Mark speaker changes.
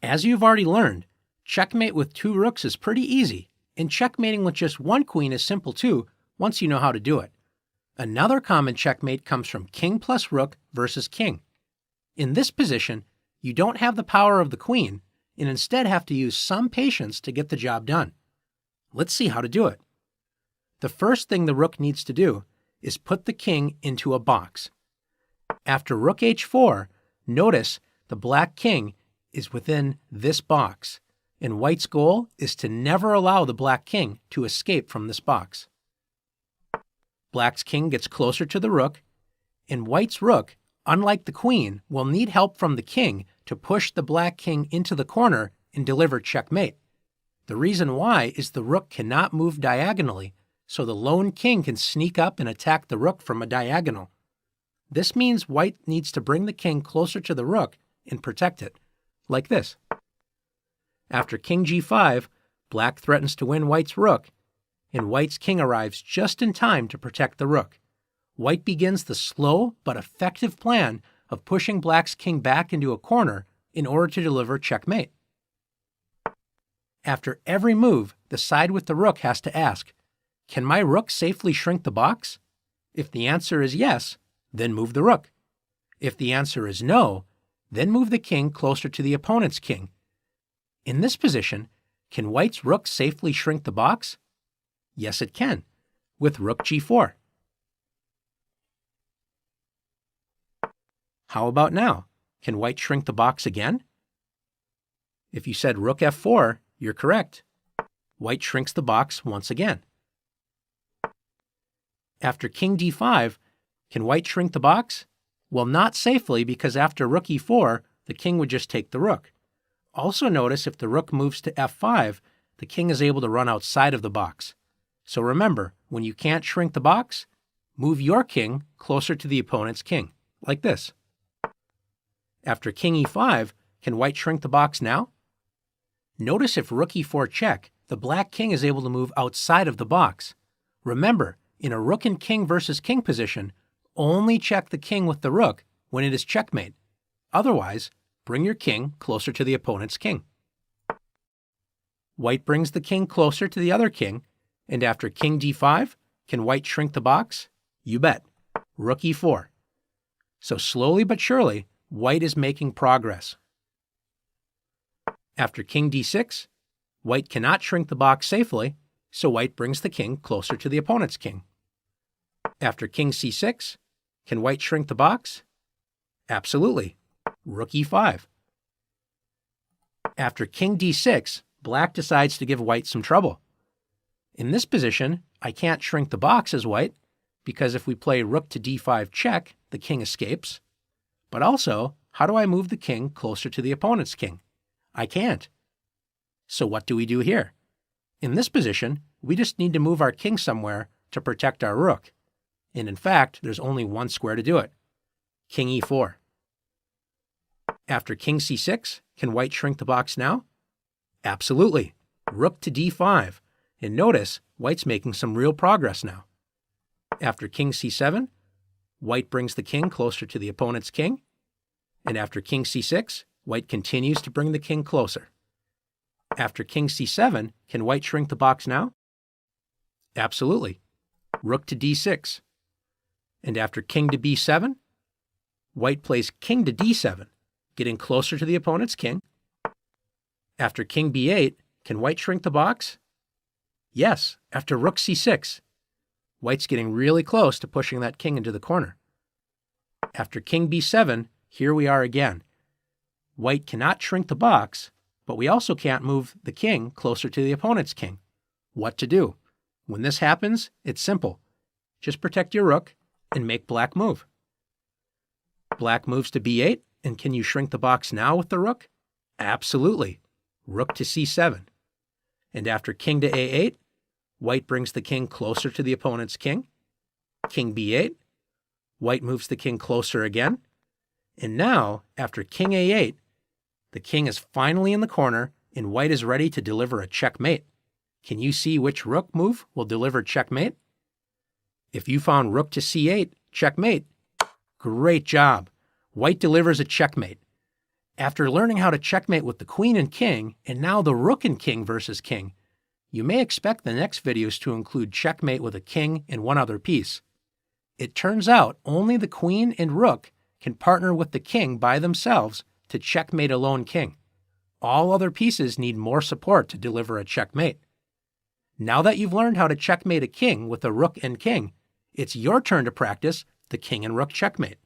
Speaker 1: As you've already learned, checkmate with 2 rooks is pretty easy, and checkmating with just 1 queen is simple too, once you know how to do it. Another common checkmate comes from king plus rook versus king. In this position, you don't have the power of the queen, and instead have to use some patience to get the job done. Let's see how to do it. The first thing the rook needs to do is put the king into a box. After rook h4, notice the black king is within this box, and white's goal is to never allow the black king to escape from this box. Black's king gets closer to the rook, and white's rook, unlike the queen, will need help from the king to push the black king into the corner and deliver checkmate. The reason why is the rook cannot move diagonally, so the lone king can sneak up and attack the rook from a diagonal. This means white needs to bring the king closer to the rook and protect it, like this. After king g5, black threatens to win white's rook, and white's king arrives just in time to protect the rook. White begins the slow but effective plan of pushing black's king back into a corner in order to deliver checkmate. After every move, the side with the rook has to ask, can my rook safely shrink the box? If the answer is yes, then move the rook. If the answer is no, then move the king closer to the opponent's king. In this position, can white's rook safely shrink the box? Yes, it can, with rook g4. How about now? Can white shrink the box again? If you said rook f4, you're correct. White shrinks the box once again. After king d5, can white shrink the box? Well, not safely, because after rook e4, the king would just take the rook. Also notice if the rook moves to f5, the king is able to run outside of the box. So remember, when you can't shrink the box, move your king closer to the opponent's king, like this. After king e5, can white shrink the box now? Notice if rook e4 check, the black king is able to move outside of the box. Remember, in a rook and king versus king position, only check the king with the rook when it is checkmate. Otherwise, bring your king closer to the opponent's king. White brings the king closer to the other king, and after king d5, can white shrink the box? You bet. Rook e4. So slowly but surely, white is making progress. After king d6, white cannot shrink the box safely, so white brings the king closer to the opponent's king. After king c6, can white shrink the box? Absolutely. Rook e5. After king d6, black decides to give white some trouble. In this position, I can't shrink the box as white, because if we play rook to d5 check, the king escapes. But also, how do I move the king closer to the opponent's king? I can't. So what do we do here? In this position, we just need to move our king somewhere to protect our rook. And in fact, there's only one square to do it. King e4. After king c6, can white shrink the box now? Absolutely. Rook to d5. And notice, white's making some real progress now. After king c7, white brings the king closer to the opponent's king. And after king c6, white continues to bring the king closer. After king c7, can white shrink the box now? Absolutely. Rook to d6. And after king to b7, white plays king to d7, getting closer to the opponent's king. After king b8, can white shrink the box? Yes, after rook c6. White's getting really close to pushing that king into the corner. After king b7, here we are again. White cannot shrink the box, but we also can't move the king closer to the opponent's king. What to do? When this happens, it's simple. Just protect your rook and make black move. Black moves to b8, and can you shrink the box now with the rook? Absolutely. Rook to c7. And after king to a8, white brings the king closer to the opponent's king. King b8. White moves the king closer again. And now, after king a8, the king is finally in the corner, and white is ready to deliver a checkmate. Can you see which rook move will deliver checkmate? If you found rook to c8, checkmate, great job. White delivers a checkmate. After learning how to checkmate with the queen and king, and now the rook and king versus king, you may expect the next videos to include checkmate with a king and one other piece. It turns out only the queen and rook can partner with the king by themselves to checkmate a lone king. All other pieces need more support to deliver a checkmate. Now that you've learned how to checkmate a king with a rook and king, it's your turn to practice the king and rook checkmate.